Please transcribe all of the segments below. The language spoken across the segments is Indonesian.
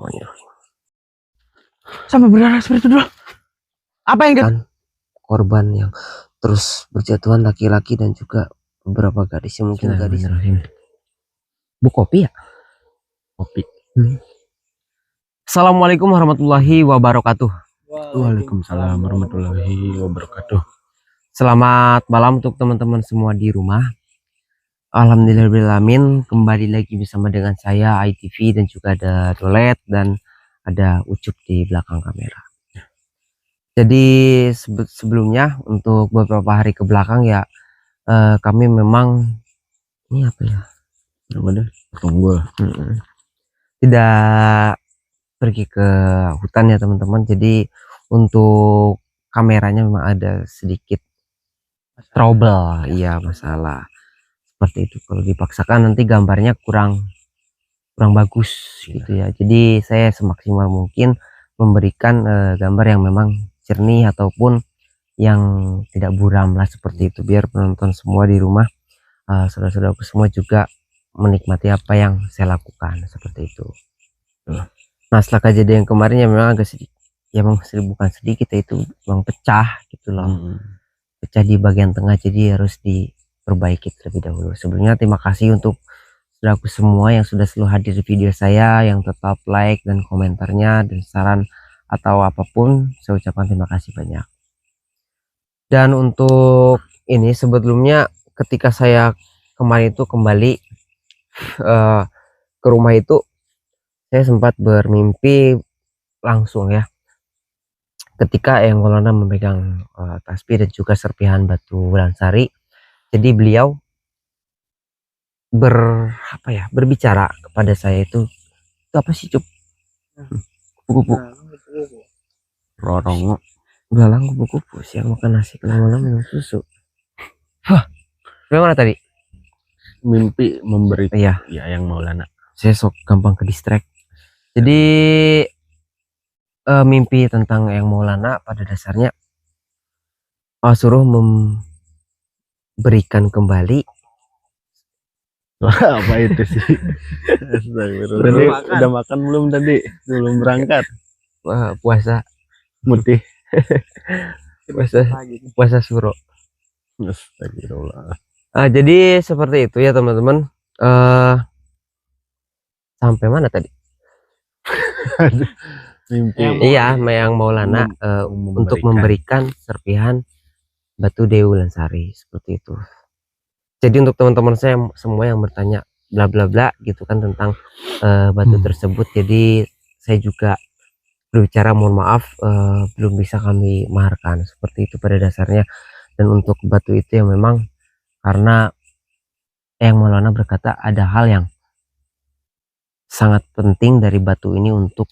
Bismillahirrahmanirrahim. Sampai berdarah seperti itu dulu. Apa yang Kan korban yang terus berjatuhan laki-laki dan juga beberapa gadis yang mungkin gadis. Bu kopi ya? Kopi. Assalamualaikum warahmatullahi wabarakatuh. Waalaikumsalam warahmatullahi wabarakatuh. Selamat malam untuk teman-teman semua di rumah. Alhamdulillahirrahmanirrahim, kembali lagi bersama dengan saya ITV dan juga ada Dolet dan ada Ucup di belakang kamera. Jadi sebelumnya untuk beberapa hari ke belakang ya kami memang ini apa ya? Tidak pergi ke hutan ya teman-teman. Jadi untuk kameranya memang ada sedikit trouble, iya masalah seperti itu. Kalau dipaksakan nanti gambarnya kurang bagus gitu ya. Jadi saya semaksimal mungkin memberikan gambar yang memang jernih ataupun yang tidak buram lah seperti itu, biar penonton semua di rumah, saudara-saudaraku semua juga menikmati apa yang saya lakukan seperti itu. Nah setelah kejadian kemarin ya memang agak sedikit, ya memang bukan sedikit ya, itu memang pecah gitu loh, pecah di bagian tengah, jadi harus diperbaiki terlebih dahulu. Sebelumnya terima kasih untuk saudaraku semua yang sudah selalu hadir di video saya, yang tetap like dan komentarnya dan saran atau apapun, saya ucapkan terima kasih banyak. Dan untuk ini sebelumnya ketika saya kemarin itu kembali ke rumah itu, saya sempat bermimpi langsung ya, ketika Eyang Maulana memegang tasbih dan juga serpihan batu Wulansari. Jadi beliau berbicara kepada saya, itu apa sih Cup? Kupu-kupu. Rorong. Belalang kupu-kupu siang makan nasi, malam minum susu. Wah, bagaimana tadi? Mimpi memberi. Iya, Ya yang Maulana. saya sok gampang ke distract. Jadi mimpi tentang Eyang Maulana pada dasarnya suruh memberikan kembali. Apa itu sih? Tadi udah makan belum tadi? Belum berangkat. Puasa Mutih. puasa suro. Astagfirullah. Jadi seperti itu ya teman-teman. Sampai mana tadi? Mimpi. Iya, Eyang Maulana untuk memberikan serpihan batu Dewi Wulansari seperti itu. Jadi untuk teman-teman saya semua yang bertanya bla bla bla gitu kan tentang batu tersebut, jadi saya juga berbicara mohon maaf, belum bisa kami maharkan seperti itu pada dasarnya. Dan untuk batu itu yang memang karena Eyang Maulana berkata ada hal yang sangat penting dari batu ini untuk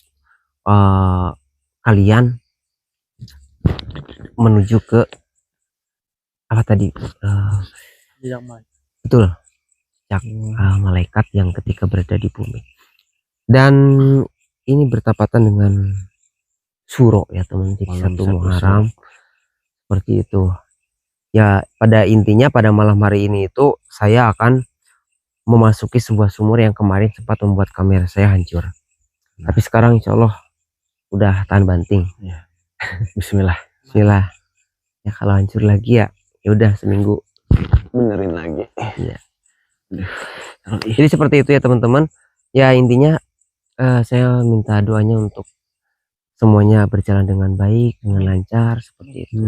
kalian menuju ke apa tadi, betul, malaikat yang ketika berada di bumi. Dan ini bertepatan dengan suro ya teman, jadi 1 Muharram seperti itu ya. Pada intinya pada malam hari ini itu saya akan memasuki sebuah sumur yang kemarin sempat membuat kamera saya hancur. Tapi sekarang insya Allah udah tahan banting ya. Bismillah ya, kalau hancur lagi ya udah seminggu benerin lagi ya. Jadi seperti itu ya teman-teman ya. Intinya saya minta doanya untuk semuanya berjalan dengan baik, dengan lancar seperti itu.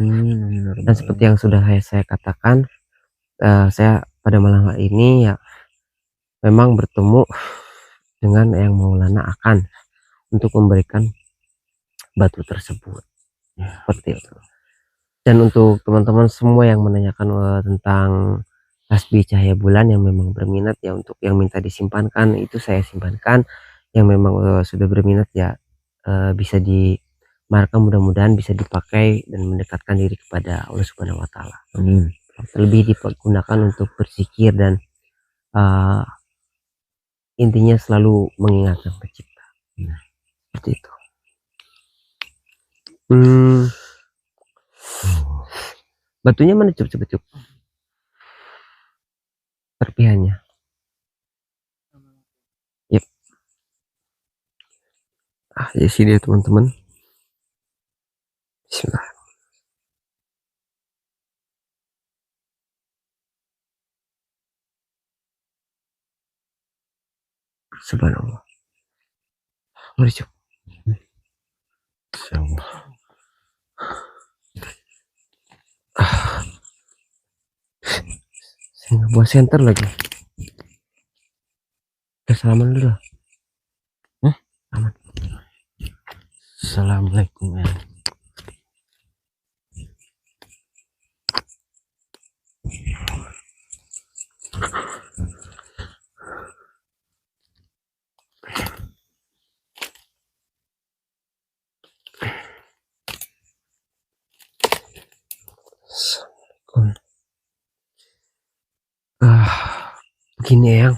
Dan seperti yang sudah saya katakan, saya pada malam hari ini ya memang bertemu dengan Eyang Maulana akan untuk memberikan batu tersebut seperti itu. Dan untuk teman-teman semua yang menanyakan tentang tasbih cahaya bulan yang memang berminat ya, untuk yang minta disimpankan itu saya simpankan. Yang memang sudah berminat ya bisa dimarkam, mudah-mudahan bisa dipakai dan mendekatkan diri kepada Allah Subhanahu wa Ta'ala. Lebih digunakan untuk berzikir dan intinya selalu mengingat Sang Pencipta. Seperti itu. Batunya mana Cup? Serpihannya. Yep. di sini ya teman-teman. Bismillah. Subhanallah. Mari cuk. Insyaallah. Saya nggak buat center lagi. Kita salaman dulu lah. Aman. Assalamualaikum ya. Begini ya,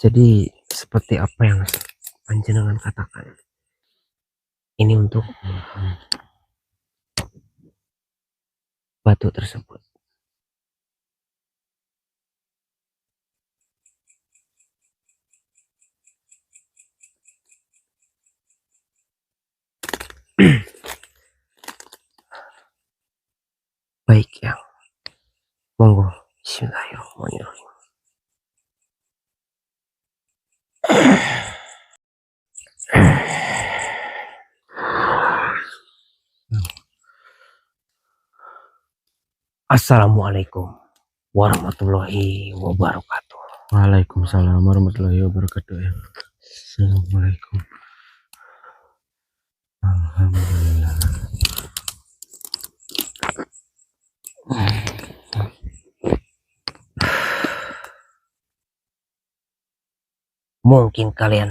jadi seperti apa yang panjenengan katakan, ini untuk batu tersebut. Baik yang monggo. Bismillahirrahmanirrahim. Assalamualaikum warahmatullahi wabarakatuh. Waalaikumsalam warahmatullahi wabarakatuh ya. Assalamualaikum. Alhamdulillah. Mungkin kalian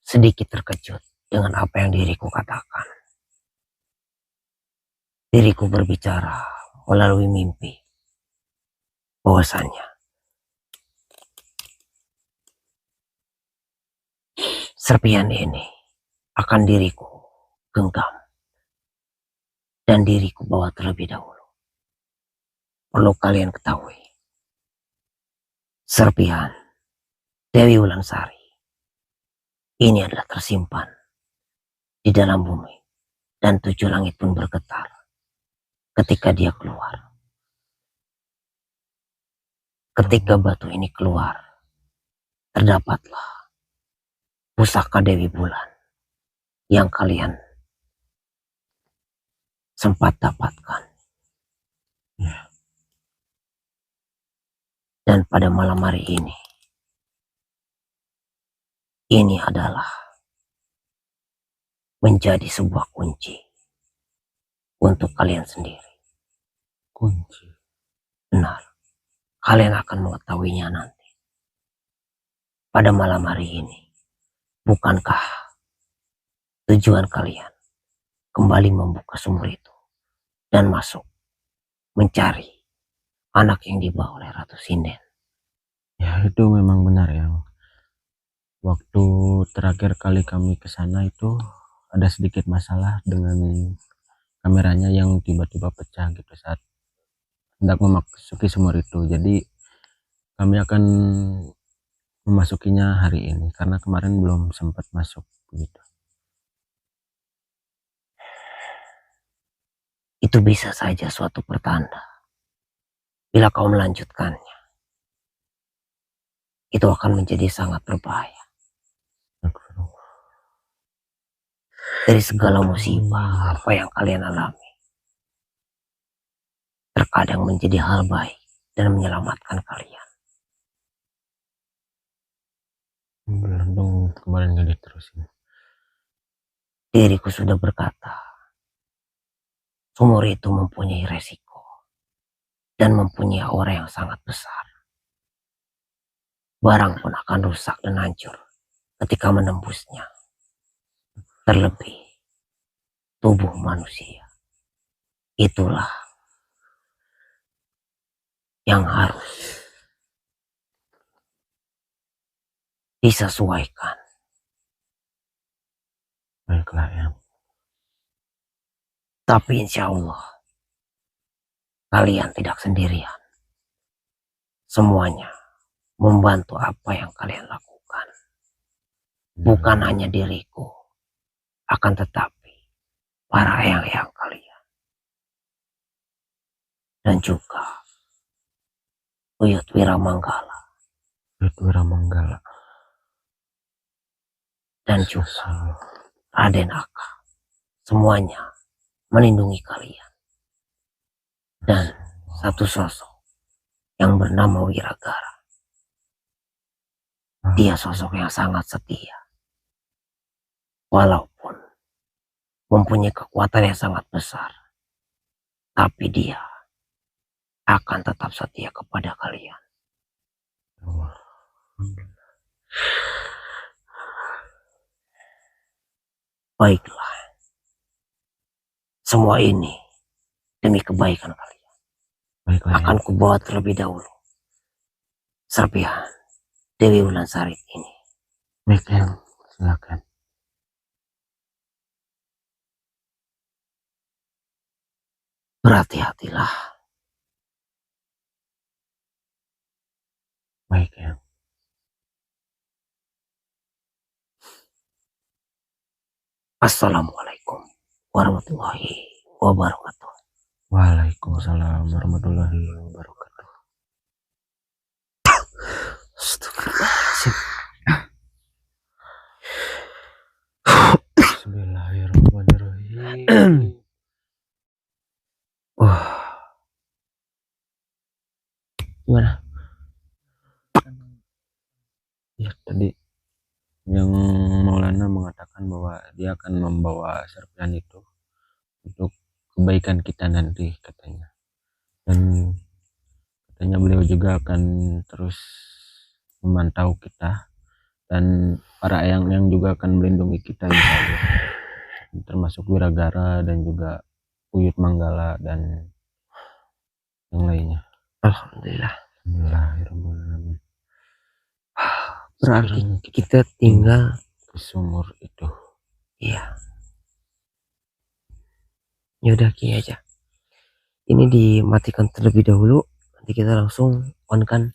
sedikit terkejut dengan apa yang diriku katakan. Diriku berbicara melalui mimpi bahwasanya serpihan ini akan diriku genggam dan diriku bawa terlebih dahulu. Perlu kalian ketahui, serpihan Dewi Wulansari ini adalah tersimpan di dalam bumi, dan 7 langit pun bergetar ketika dia keluar. Ketika batu ini keluar, terdapatlah pusaka Dewi Bulan yang kalian sempat dapatkan. Dan pada malam hari ini adalah menjadi sebuah kunci untuk kalian sendiri. Kunci. Benar, kalian akan mengetahuinya nanti. Pada malam hari ini, bukankah tujuan kalian kembali membuka sumur itu dan masuk mencari anak yang dibawa oleh Ratu Sinden? Ya itu memang benar ya. Waktu terakhir kali kami ke sana itu ada sedikit masalah dengan kameranya yang tiba-tiba pecah gitu saat hendak memasuki sumur itu. Jadi kami akan memasukinya hari ini karena kemarin belum sempat masuk begitu. Itu bisa saja suatu pertanda. Bila kau melanjutkannya, itu akan menjadi sangat berbahaya. Dari segala musibah apa yang kalian alami, terkadang menjadi hal baik dan menyelamatkan kalian. Beruntung kemarin gak diterusin. Diriku sudah berkata, sumur itu mempunyai resiko dan mempunyai aura yang sangat besar. Barang pun akan rusak dan hancur ketika menembusnya. Terlebih tubuh manusia, itulah yang harus disesuaikan. Baiklah ya. Tapi insya Allah kalian tidak sendirian. Semuanya membantu apa yang kalian lakukan. Bukan bukan hanya diriku, akan tetapi para eyang-eyang kalian dan juga Buyut Wiramanggala Wiramanggala dan juga Raden Aka, semuanya melindungi kalian. Dan satu sosok yang bernama Wiragara, dia sosok yang sangat setia, walaupun mempunyai kekuatan yang sangat besar, tapi dia akan tetap setia kepada kalian. Baiklah, semua ini demi kebaikan kalian. Baiklah, Akan kubawa terlebih dahulu serpihan Dewi Wulansari ini. baik yang silakan. Berhati-hatilah. Baik yang. Assalamualaikum warahmatullahi wabarakatuh. Waalaikumsalam warahmatullahi wabarakatuh. Astagfirullahaladzim. Bismillahirrahmanirrahim. Wah, gimana? Ya tadi yang Maulana mengatakan bahwa dia akan membawa serpihan itu untuk kebaikan kita nanti katanya, dan katanya beliau juga akan terus memantau kita dan para eyang-eyang juga akan melindungi kita insya Allah, termasuk Wiragara dan juga Buyut Manggala dan yang lainnya. Alhamdulillah. Bismillahirrahmanirrahim. Berarti Sekarang kita tinggal ke sumur itu. iya. Yaudah gini aja. Ini dimatikan terlebih dahulu. Nanti kita langsung on kan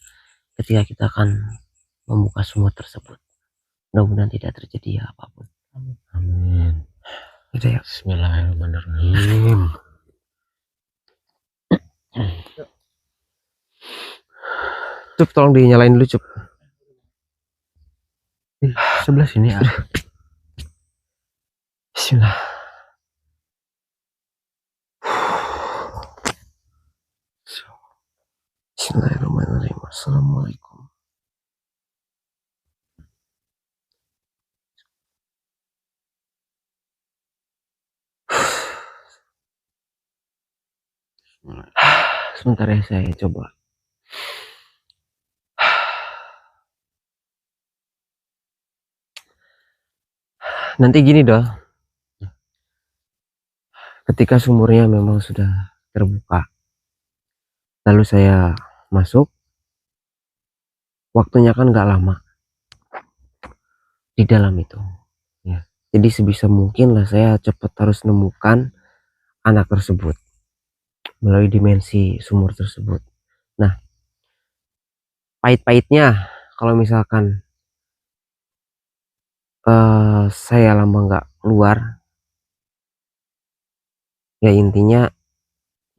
ketika kita akan membuka sumur tersebut. Mudah-mudahan tidak terjadi apapun. Amin. Udah ya. Bismillahirrahmanirrahim. Cup, tolong dinyalain dulu, Cup. Sebelah sini ya. Bismillah. Bismillahirrahmanirrahim. Assalamualaikum. Sebentar ya, saya coba. Nanti gini doh, ketika sumurnya memang sudah terbuka, lalu saya masuk, waktunya kan gak lama di dalam itu ya. Jadi sebisa mungkin lah saya cepat harus menemukan anak tersebut melalui dimensi sumur tersebut. Nah, pahit-pahitnya kalau misalkan saya lama nggak keluar, ya intinya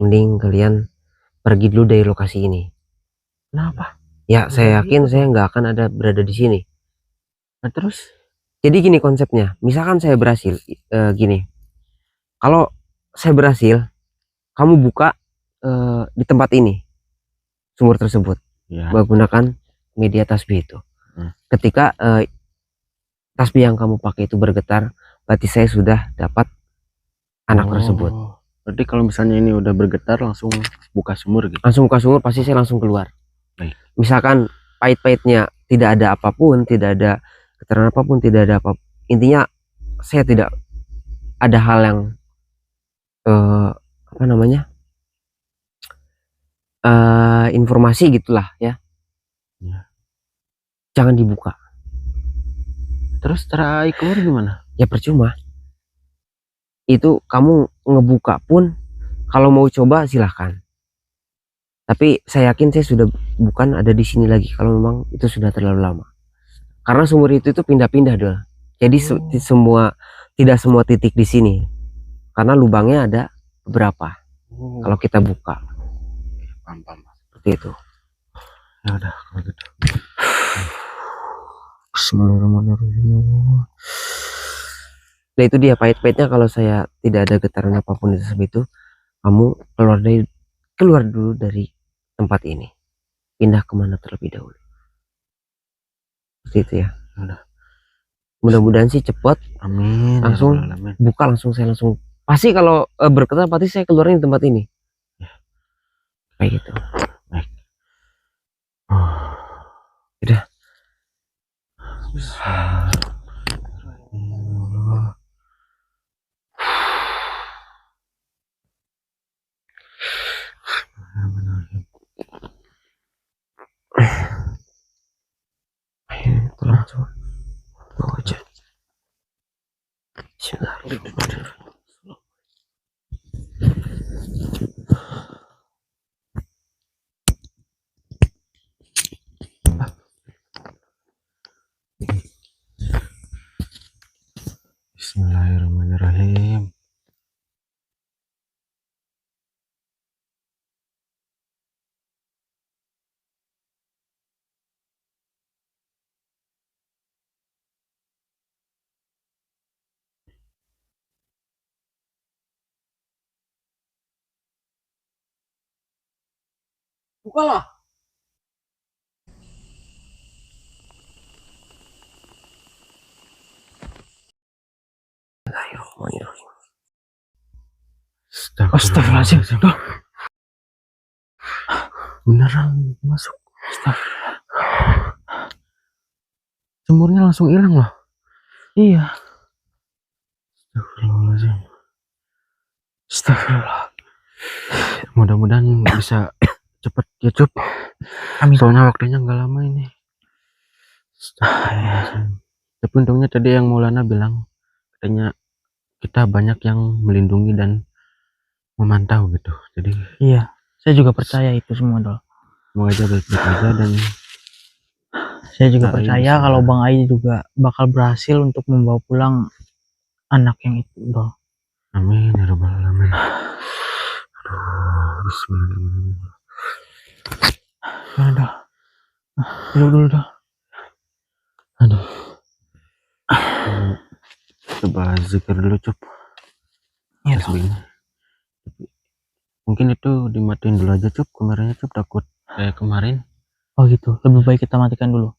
mending kalian pergi dulu dari lokasi ini. Kenapa? Ya saya yakin saya nggak akan ada berada di sini. Nah, terus Jadi gini konsepnya, misalkan saya berhasil, gini, kalau saya berhasil, kamu buka di tempat ini sumur tersebut ya. menggunakan media tasbih itu. Ketika tasbih yang kamu pakai itu bergetar, berarti saya sudah dapat anak tersebut. Berarti kalau misalnya ini udah bergetar langsung buka sumur gitu. Langsung buka sumur, pasti saya langsung keluar. Baik. Misalkan pahit-pahitnya tidak ada apapun, tidak ada keterangan apapun, tidak ada apa, intinya saya tidak ada hal yang apa namanya, informasi gitulah ya. Jangan dibuka. Terus cara keluar gimana? Ya percuma. Itu kamu ngebuka pun kalau mau coba silahkan. Tapi saya yakin saya sudah bukan ada di sini lagi kalau memang itu sudah terlalu lama. Karena sumur itu pindah-pindah doh. Jadi tidak semua titik di sini, karena lubangnya ada beberapa. Kalau kita buka, paham. seperti itu. Ya udah kalau gitu. Bismillahirrahmanirrahim. Nah itu dia pahit-pahitnya kalau saya tidak ada getaran apapun di tersebut itu, kamu keluar dulu dari tempat ini, pindah kemana terlebih dahulu. Seperti itu ya. Udah. Mudah-mudahan sih cepat. Amin. Langsung Ya Rabbal Alamin. buka, langsung saya langsung pasti kalau berketat pasti saya keluarin di tempat ini. Kayak gitu. Baik. Udah. Tolong coba bawa aja. Bismillahirrahmanirrahim. Bismillahirrahmanirrahim. Bukalah. Bismillahirrahmanirrahim. Astagfirullahaladzim. Beneran masuk. Sumurnya langsung hilang loh. Iya. Astagfirullahaladzim. Astagfirullah. Mudah-mudahan bisa cepet ya Cup. Amin. Soalnya waktunya nggak lama ini. Astagfirullahaladzim. Tapi untungnya tadi yang Maulana bilang katanya kita banyak yang melindungi dan memantau gitu. Jadi iya, saya juga percaya itu semua Dol. semoga aja baik-baik aja dan Saya juga Ai percaya bisa. kalau Bang Ai juga bakal berhasil untuk membawa pulang anak yang itu Dol. amin ya rabbal alamin. Aduh, bismillahirrahmanirrahim. Udah, duduk dulu Dol. Aduh. Coba zikir dulu Cup. Iya Dol. Tasbihnya. Mungkin itu dimatiin dulu aja Cup, kameranya Cup, takut kayak kemarin. Oh gitu, lebih baik kita matikan dulu.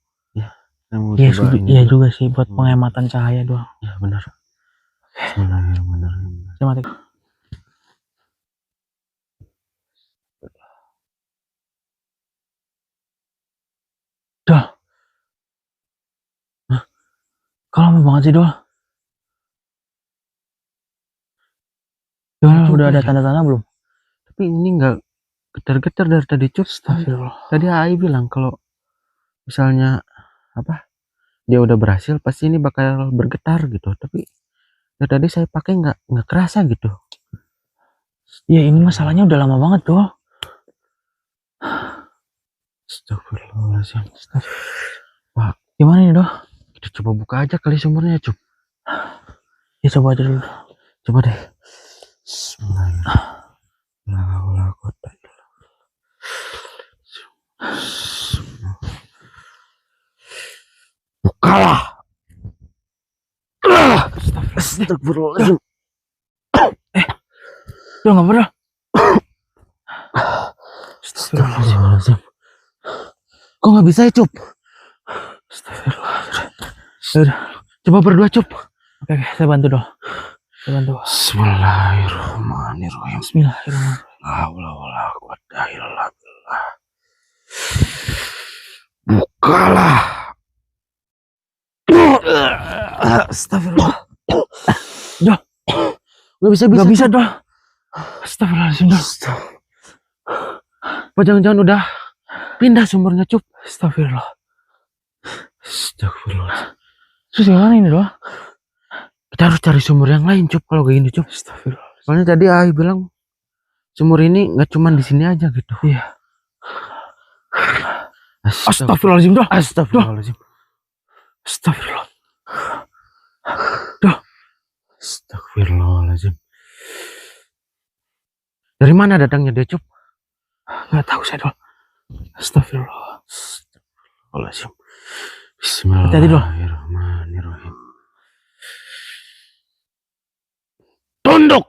Saya mau Iya, coba ini iya dulu. juga sih buat penghematan cahaya doang. Ya benar. Bismillahirrahmanirrahim. Saya matikan. Dol. Hah? Kalau mau banget sih Dol. Gimana, Itu udah ada ya. tanda-tanda belum? Tapi ini nggak getar-getar dari tadi Cup. Astagfirullah. Tadi AI bilang kalau misalnya apa dia udah berhasil pasti ini bakal bergetar gitu. Tapi dari tadi saya pakai nggak kerasa gitu. Ya ini masalahnya udah lama banget Dol. Astagfirullahaladzim. Wah, gimana nih Dol? Kita coba buka aja kali sumurnya Cup. Ya coba aja dulu. Coba deh. Bismillahirrahmanirrahim. La haula wala quwwata illa billah. Bukalah. Astagfirullahaladzim. Dol, nggak pernah. Astagfirullahaladzim. Kok nggak bisa ya Cup? Astagfirullah. Udah. Coba berdoa Cup. Oke, saya bantu Dol. Saya bantu. Bismillahirrahmanirrahim. Bismillahirrahmanirrahim. La haula wala quwwata illa billah. Bukalah. Astagfirullah. Dah. Gak bisa Gak bisa Dol. Astagfirullahaladzim Dol. Apa jangan-jangan udah pindah sumbernya Cup? Astagfirullah. Astagfirullah. Terus gimana ini Dol? Kita harus cari sumur yang lain Cup kalau kayak gini Cup. Astagfirullah. Soalnya tadi Ai bilang sumur ini nggak cuma di sini aja gitu. Iya. Astagfirullah. Astagfirullahaladzim Dol. Astagfirullahaladzim. Astagfirullah. Astagfirullahaladzim. Dari mana datangnya dia, Cup? Nggak tahu saya dong. Astagfirullah. Astagfirullahaladzim. Hati-hati, Dol. Bismillahirrahmanirrahim. Tunduk.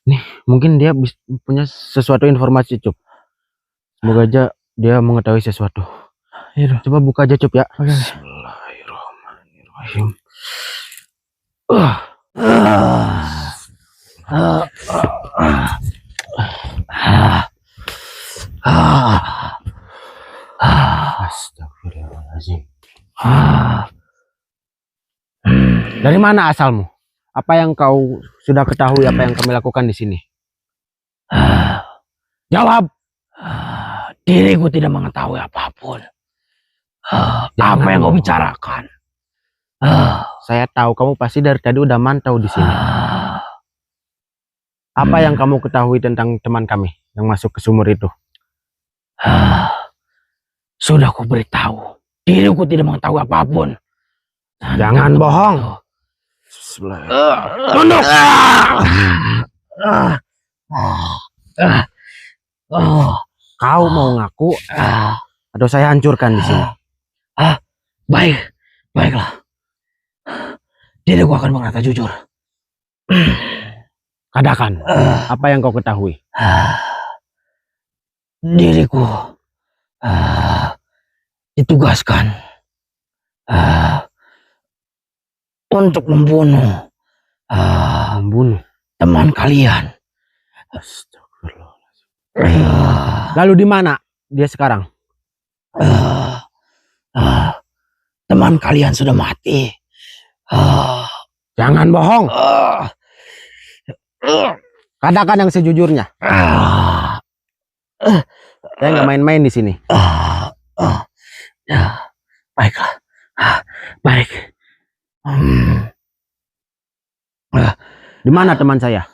Nih, mungkin dia punya sesuatu informasi, Cup. Semoga aja dia mengetahui sesuatu. Iya dong. Coba buka aja, Cup ya. Oke. Bismillahirrahmanirrahim. Astagfirullahaladzim. Dari mana asalmu? Apa yang kau sudah ketahui, apa yang kami lakukan di sini? Jawab. Diriku tidak mengetahui apapun. Apa yang kau bicarakan? Saya tahu kamu pasti dari tadi udah mantau di sini. Apa yang kamu ketahui tentang teman kami yang masuk ke sumur itu? Sudah ku beritahu. Diriku tidak mengetahui apapun. Jangan bohong. Tunduk. Kau mau ngaku atau saya hancurkan di sini? Baiklah. Diriku akan berkata jujur. Katakan, apa yang kau ketahui? Diriku ditugaskan untuk membunuh teman kalian. Lalu di mana dia sekarang? Teman kalian sudah mati. Jangan bohong. Katakan yang sejujurnya. Saya nggak main-main di sini. Baiklah. Baik. Di mana teman saya?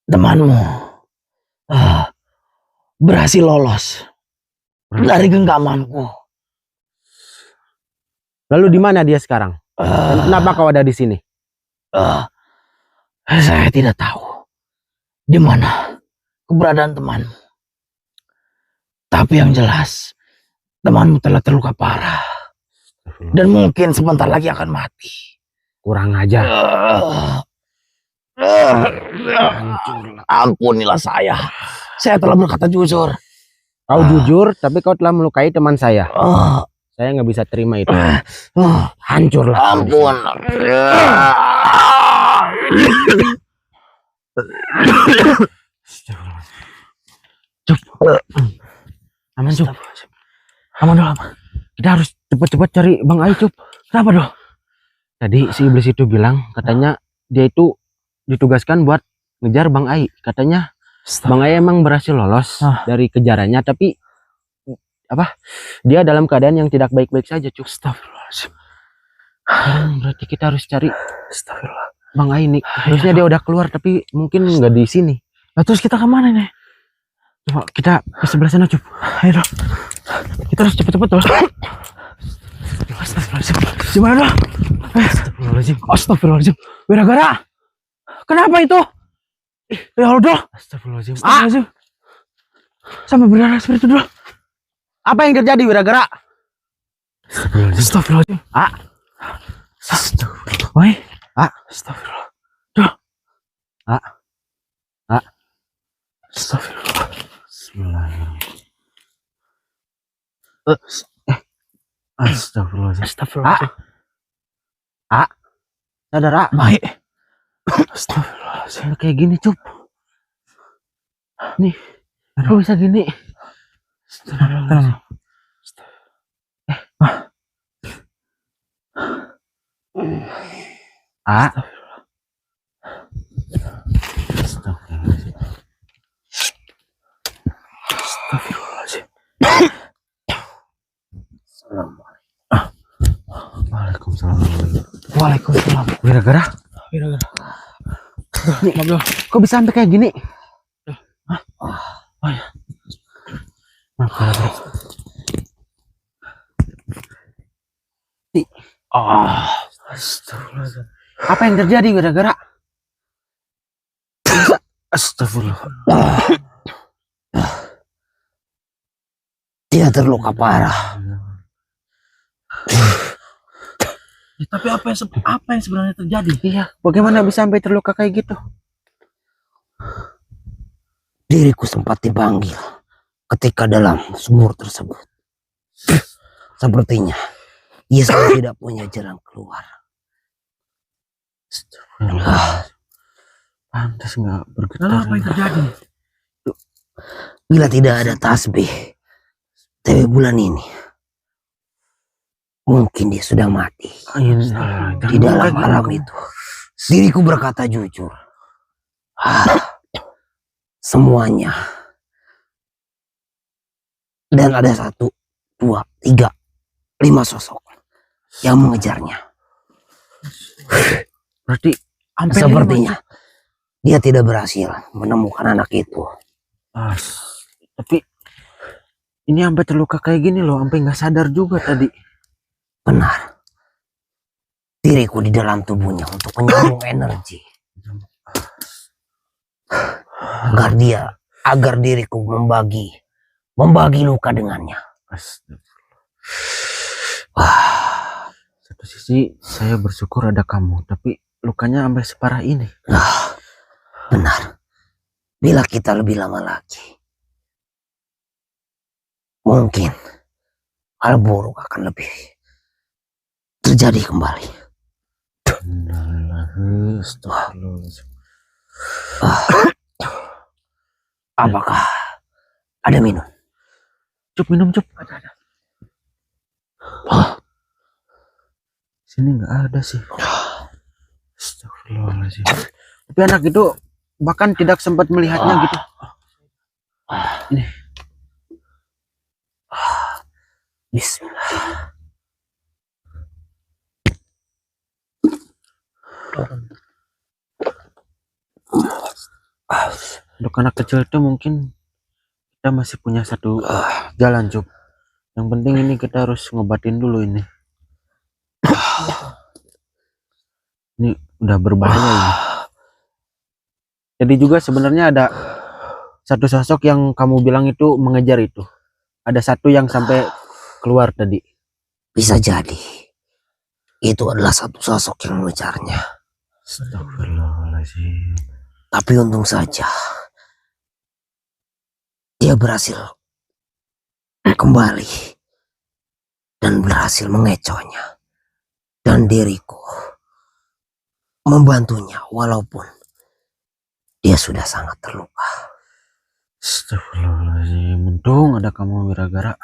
Temanmu berhasil lolos dari genggamanku. Lalu di mana dia sekarang? Dan kenapa kau ada di sini? Saya tidak tahu di mana keberadaan temanmu. Tapi yang jelas temanmu telah terluka parah dan mungkin sebentar lagi akan mati. Kurang ajar. Ampunilah saya. Saya telah berkata jujur. Kau jujur, tapi kau telah melukai teman saya. Saya nggak bisa terima itu. Hancurlah. Ampun. Cup. Aman, Cup. Aman dulu. Kita harus cepat-cepat cari Bang Ai, Cup. Kenapa dong? Tadi si iblis itu bilang, katanya dia itu ditugaskan buat ngejar Bang Ai. Katanya Bang Ai emang berhasil lolos dari kejarannya, tapi dia dalam keadaan yang tidak baik-baik saja, Cup. Astagfirullahaladzim. Berarti kita harus cari Astagfirullah. Bang Ai nih. Harusnya dia udah keluar, tapi mungkin nggak di sini. Nah, terus kita kemana nih? Coba kita ke sebelah sana, Cup. Ayo dong. Kita harus cepet-cepet dong. Astagfirullahaladzim. Gimana dong? Astagfirullahaladzim. Astagfirullahaladzim. Gara-gara. Kenapa itu? Ya Allah. Astagfirullahaladzim. Astagfirullahaladzim. Sampai berdarah seperti itu dong. Apa yang terjadi, Wiragara? Astagfirullahaladzim. Astagfirullah. Woi. Astagfirullah. Duh. Astagfirullah. Astagfirullahaladzim. Astagfirullahaladzim. Sadar, Baik. Astagfirullahaladzim. kayak gini, Cup. Nih, kok bisa gini? Tenang. Astagfirullahaladzim. Astagfirullahaladzim. Waalaikumsalam. Waalaikumsalam. Wiragara, Nih, maaf. kok bisa sampai kayak gini? Oh ya. Maaf, Wiragara. Astagfirullah. Apa yang terjadi gara-gara? Astagfirullah. Dia terluka parah. Tapi apa yang sebenarnya terjadi? Iya, bagaimana bisa sampai terluka kayak gitu? Diriku sempat dipanggil ketika dalam sumur tersebut. Sepertinya ia sudah tidak punya jalan keluar. Pantas nggak bergetar. Apa yang terjadi? Bila tidak ada tasbih TV bulan ini, mungkin dia sudah mati di dalam alam itu. Diriku berkata jujur, semuanya. Dan ada 1, 2, 3, 5 sosok yang mengejarnya. Berarti sepertinya dia tidak berhasil menemukan anak itu. Tapi ini sampai terluka kayak gini loh, sampai nggak sadar juga tadi. Benar. Diriku di dalam tubuhnya untuk menyambung energi agar diriku membagi luka dengannya. Satu sisi saya bersyukur ada kamu, tapi lukanya sampai separah ini. Benar. Bila kita lebih lama lagi, mungkin hal buruk akan lebih terjadi kembali. Apakah ada minum? Minum, Cup. Ada. Sini nggak ada sih. Astagfirullahaladzim. Tapi anak itu bahkan tidak sempat melihatnya gitu. Ini. Bismillah. Untuk anak kecil itu mungkin kita masih punya satu jalan, Cup. Yang penting ini kita harus ngobatin dulu ini. Ini udah berbahaya ini. Jadi juga sebenarnya ada satu sosok yang kamu bilang itu mengejar itu. Ada satu yang sampai keluar tadi. Bisa jadi itu adalah satu sosok yang mengejarnya. Astagfirullahaladzim. Tapi untung saja dia berhasil kembali dan berhasil mengecohnya, dan diriku membantunya walaupun dia sudah sangat terluka. Astagfirullahaladzim. Untung ada kamu, Wiragara.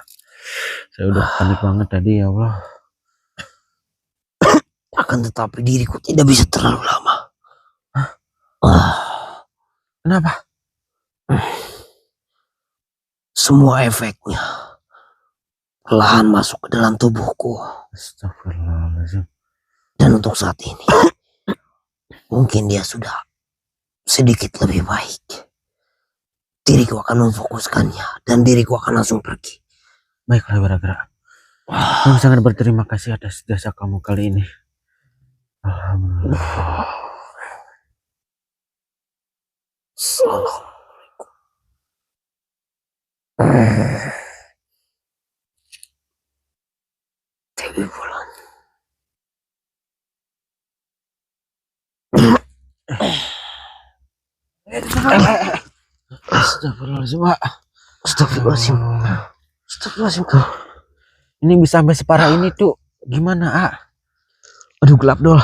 Saya udah panik banget tadi, ya Allah. Akan tetapi diriku tidak bisa terlalu lama. Kenapa? Semua efeknya perlahan masuk ke dalam tubuhku. Astagfirullahaladzim. Dan untuk saat ini mungkin dia sudah sedikit lebih baik. Diriku akan memfokuskannya dan diriku akan langsung pergi. Baiklah, Wiragara. Kami sangat berterima kasih atas jasa kamu kali ini. Alhamdulillah. Dewi Bulan. Astagfirullahaladzim, Pak. Astagfirullahaladzim. Astagfirullahaladzim. Ini bisa sampai separah ini tuh gimana, ah? Aduh, gelap dol.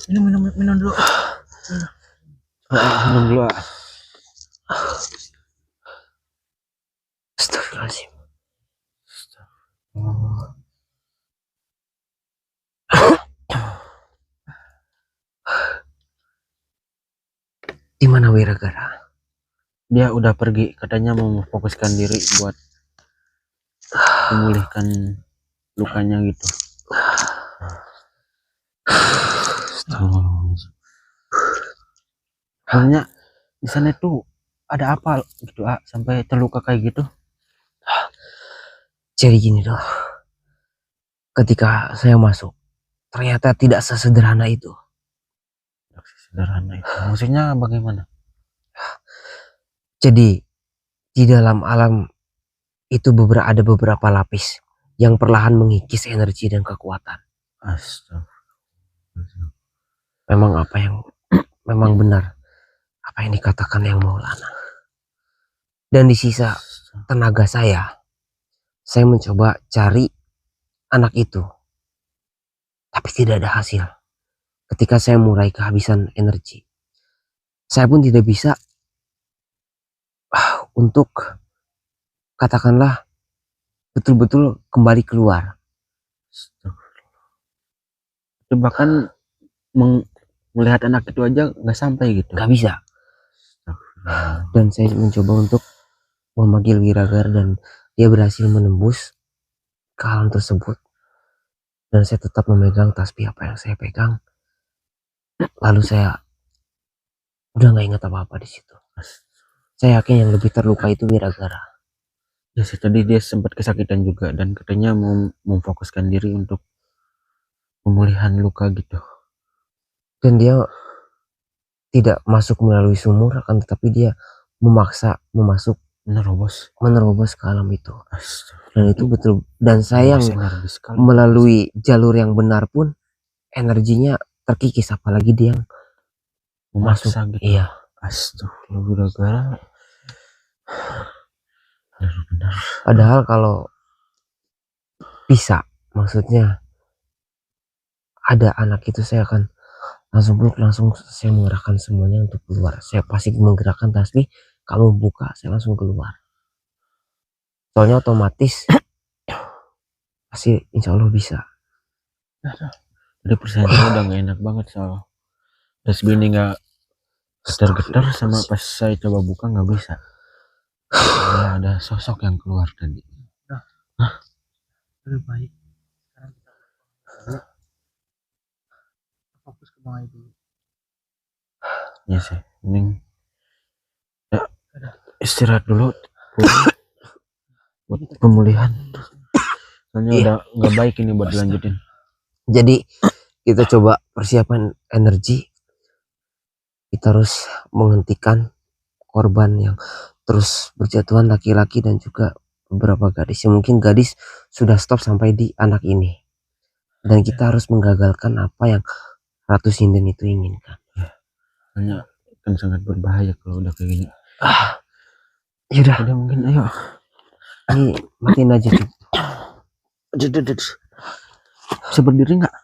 Minum dulu. Minum dulu, ah. Astagfirullahaladzim. Di mana Wiragara? Dia udah pergi, katanya mau memfokuskan diri buat memulihkan lukanya gitu. Sebenarnya di sana tuh ada apa gitu, ah, sampai terluka kayak gitu? Jadi gini doh. ketika saya masuk ternyata tidak sesederhana itu. Sederhana itu. Maksudnya bagaimana? Jadi di dalam alam itu ada beberapa lapis yang perlahan mengikis energi dan kekuatan. Astagfirullah. Memang benar apa yang dikatakan yang Maulana. Dan di sisa tenaga saya mencoba cari anak itu, tapi tidak ada hasil. Ketika saya mulai kehabisan energi, saya pun tidak bisa untuk katakanlah betul-betul kembali keluar. Itu bahkan melihat anak itu aja nggak sampai gitu. Gak bisa. Dan saya mencoba untuk memanggil Wiragar dan dia berhasil menembus ke alam tersebut. Dan saya tetap memegang tasbih apa yang saya pegang. Lalu saya udah nggak ingat apa-apa di situ. Saya yakin yang lebih terluka itu Wiragara. Ya sih, tadi dia sempat kesakitan juga dan katanya mau memfokuskan diri untuk pemulihan luka gitu. Dan dia tidak masuk melalui sumur, akan tetapi dia memaksa menerobos ke alam itu. Dan itu betul. Dan saya melalui jalur yang benar pun energinya terkikis, apalagi dia yang memaksa gitu. Iya. Astagfirullah. Benar. Padahal kalau bisa, maksudnya ada anak itu, saya akan langsung saya mengerahkan semuanya untuk keluar. Saya pasti menggerakkan tasbih, kamu buka, saya langsung keluar. Soalnya otomatis pasti insya Allah bisa. Jadi persaingannya udah gak enak banget soal tasbih ini nggak getar-getar, sama pas saya coba buka nggak bisa. Ya, ada sosok yang keluar tadi. Lebih baik sekarang kita fokus ke bawah dulu. Ya sih, mending istirahat dulu buat pemulihan. Soalnya udah nggak baik ini buat dilanjutin. Jadi kita coba persiapan energi. Kita harus menghentikan korban yang terus berjatuhan, laki-laki dan juga beberapa gadis. Mungkin gadis sudah stop sampai di anak ini. Dan kita harus menggagalkan apa yang Ratu Sinden itu inginkan. Soalnya kan sangat berbahaya kalau udah kayak gini. Yaudah, udah mungkin ayo. Ini matiin aja. Bisa berdiri nggak?